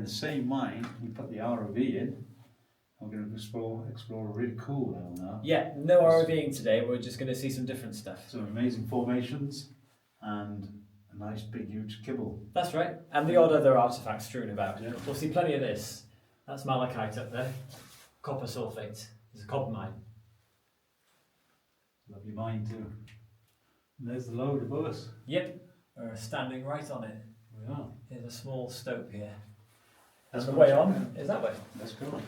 the same mind, we put the ROV in. We're going to explore a really cool level now. Yeah, no ROVing today. We're just going to see some different stuff. Some amazing formations and a nice big huge kibble. That's right. And the odd other artefacts strewn about. Yeah. We'll see plenty of this. That's malachite up there. Copper sulfate. There's a copper mine. Lovely mine too. And there's the load above us. Yep. We're standing right on it. We are. Here's a small stope here. That's And the way on is that way. Let's go.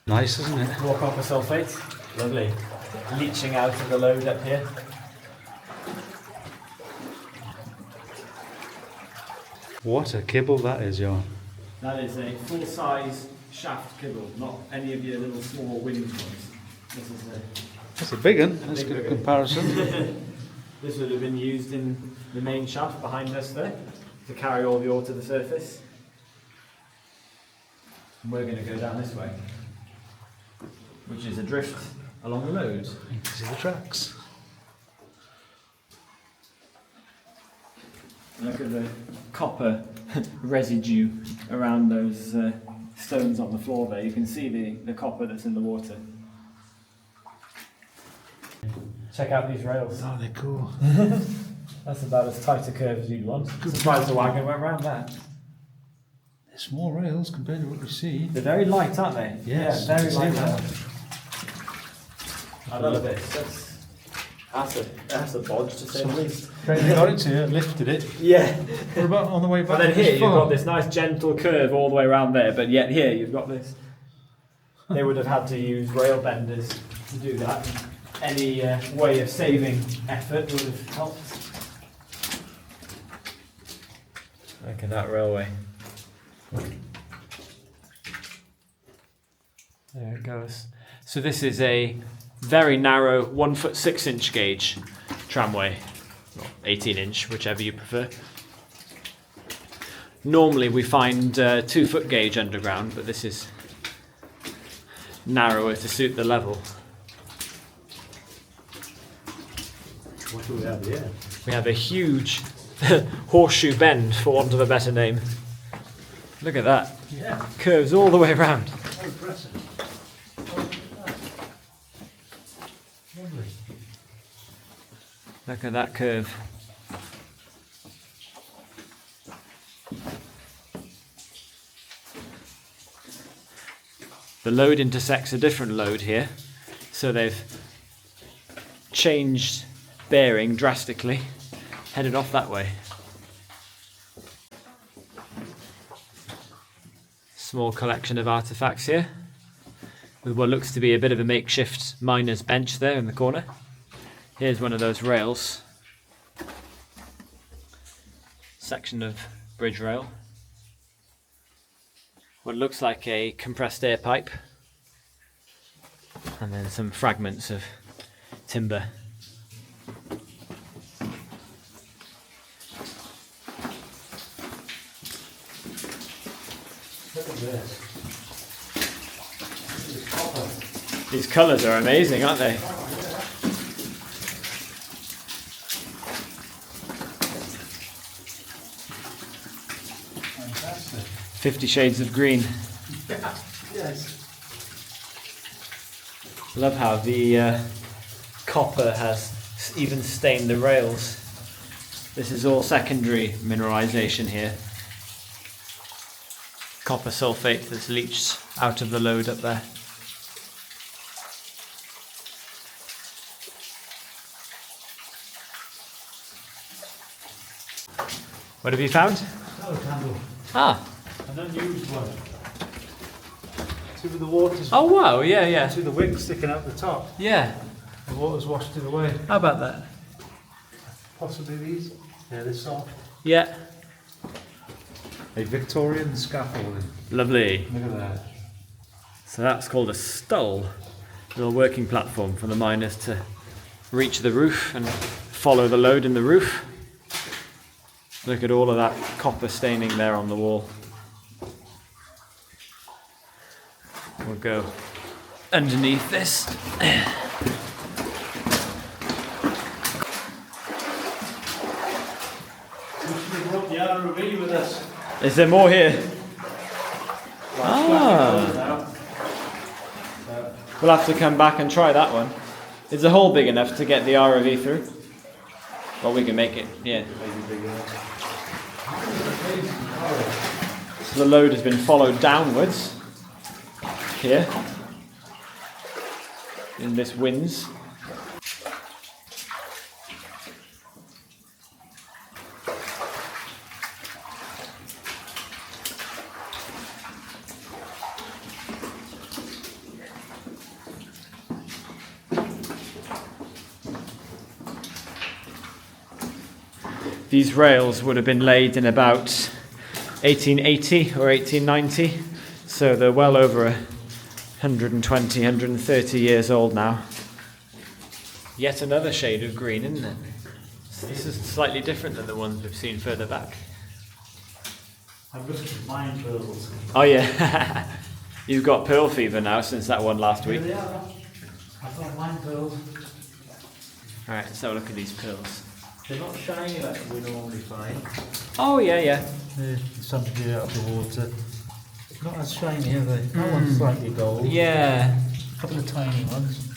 Nice, isn't it? More copper sulfate. Lovely. Leaching out of the load up here. What a kibble that is, Ioan. That is a full-size shaft kibble, not any of your little small winged ones. This is That's a big one. That's a big good one. comparison. This would have been used in the main shaft behind us there to carry all the ore to the surface. And we're going to go down this way, which is a drift along the load. You can see the tracks. Look at the copper residue around those stones on the floor there. You can see the copper that's in the water. Check out these rails. Oh, they're cool. That's about as tight a curve as you'd want. Surprised the wagon went around that. They're small rails compared to what we see. They're very light, aren't they? Yes, Yeah, very I light. can I love this. That's a bodge to say the least. They got it here, lifted it. Yeah. We're about on the way back. But then this here you've far. got this nice gentle curve all the way around there, but yet here you've got this. They would have had to use rail benders to do that. Any way of saving effort would have helped. Look at that railway. There it goes. So this is a very narrow 1 foot 6 inch gauge tramway, or 18 inch, whichever you prefer. Normally we find 2 foot gauge underground, but this is narrower to suit the level. What do we have here? We have a huge horseshoe bend, for want of a better name. Look at that. Yeah. Curves all the way around. How impressive. Lovely. Look at that curve. The load intersects a different load here, so they've changed bearing drastically, headed off that way. Small collection of artifacts here, with what looks to be a bit of a makeshift miner's bench there in the corner. Here's one of those rails. Section of bridge rail. What looks like a compressed air pipe. And then some fragments of timber. Look at this. This is copper. These colours are amazing, aren't they? Fantastic. 50 Shades of Green. Yeah. Yes. Love how the copper has even stained the rails. This is all secondary mineralisation here. Copper sulfate that's leached out of the load up there. What have you found? Another candle. Ah, An unused one. See with the water's oh wow, yeah. see the wick sticking out the top. Yeah, The water's washed it away. how about that? Possibly these. Yeah, they're soft. Yeah, A Victorian scaffolding. lovely. Look at that. So that's called a stull, a little working platform for the miners to reach the roof and follow the load in the roof. Look at all of that copper staining there on the wall. We'll go underneath this. We should have brought the ROV with us. Is there more here? Ah. We'll have to come back and try that one. Is the hole big enough to get the ROV through? Well, we can make it, yeah. So the load has been followed downwards here in this winds. These rails would have been laid in about 1880 or 1890, so they're well over 120, 130 years old now. Yet another shade of green, isn't it? So this is slightly different than the ones we've seen further back. I've looked at mine pearls. Oh yeah, you've got pearl fever now since that one last week. There they are. I've got mine pearls. Alright, let's have a look at these pearls. They're not shiny like we normally find. Oh yeah, yeah. Something out of the water. Not as shiny, are they? That one's slightly gold. Yeah. A couple of tiny ones.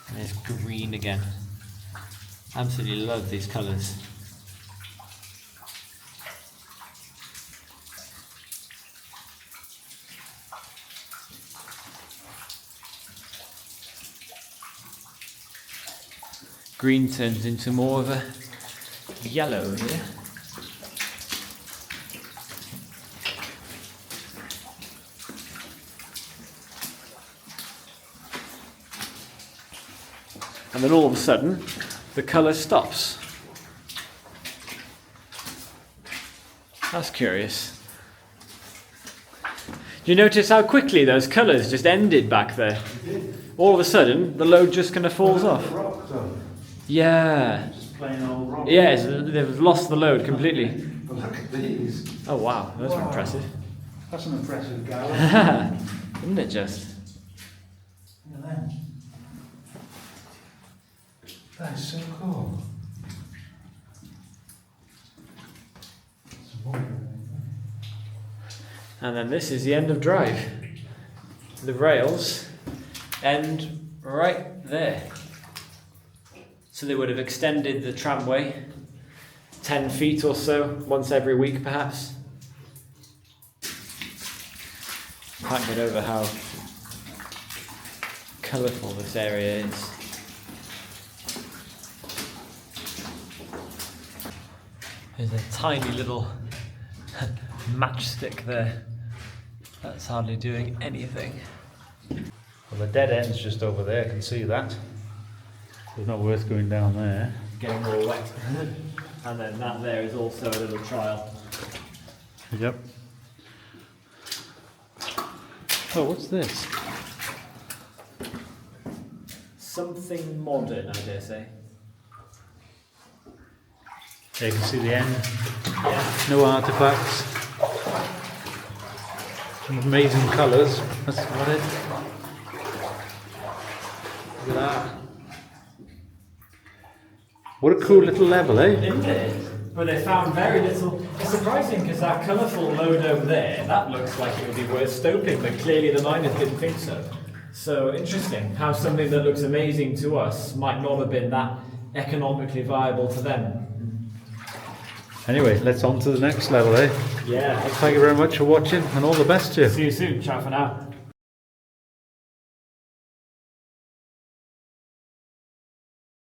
And there's green again. Absolutely love these colours. Green turns into more of a yellow here. And then all of a sudden, the colour stops. That's curious. Do you notice how quickly those colours just ended back there? All of a sudden, the load just kind of falls off. Yeah. Just plain old rock. Yes, they've lost the load completely. But look at these. Oh wow, those are impressive. That's an impressive go. Isn't it just? Look at them. That is so cool. Some more. And then this is the end of drive. The rails end right there. So they would have extended the tramway 10 feet or so, once every week perhaps. Can't get over how colourful this area is. There's a tiny little matchstick there. That's hardly doing anything. Well, the dead end's just over there, I can see that. It's not worth going down there. Getting all wet. And then that there is also a little trial. Yep. Oh, what's this? Something modern, I dare say. There you can see the end. Yeah. No artifacts. Some amazing colours. That's about it. Look at that. What a cool little level, eh? Isn't it? But they found very little. It's surprising because that colourful load over there, that looks like it would be worth stoping, but clearly the miners didn't think so. So interesting how something that looks amazing to us might not have been that economically viable to them. Anyway, let's on to the next level, eh? Yeah. Thank you very much for watching and all the best to you. See you soon. Ciao for now.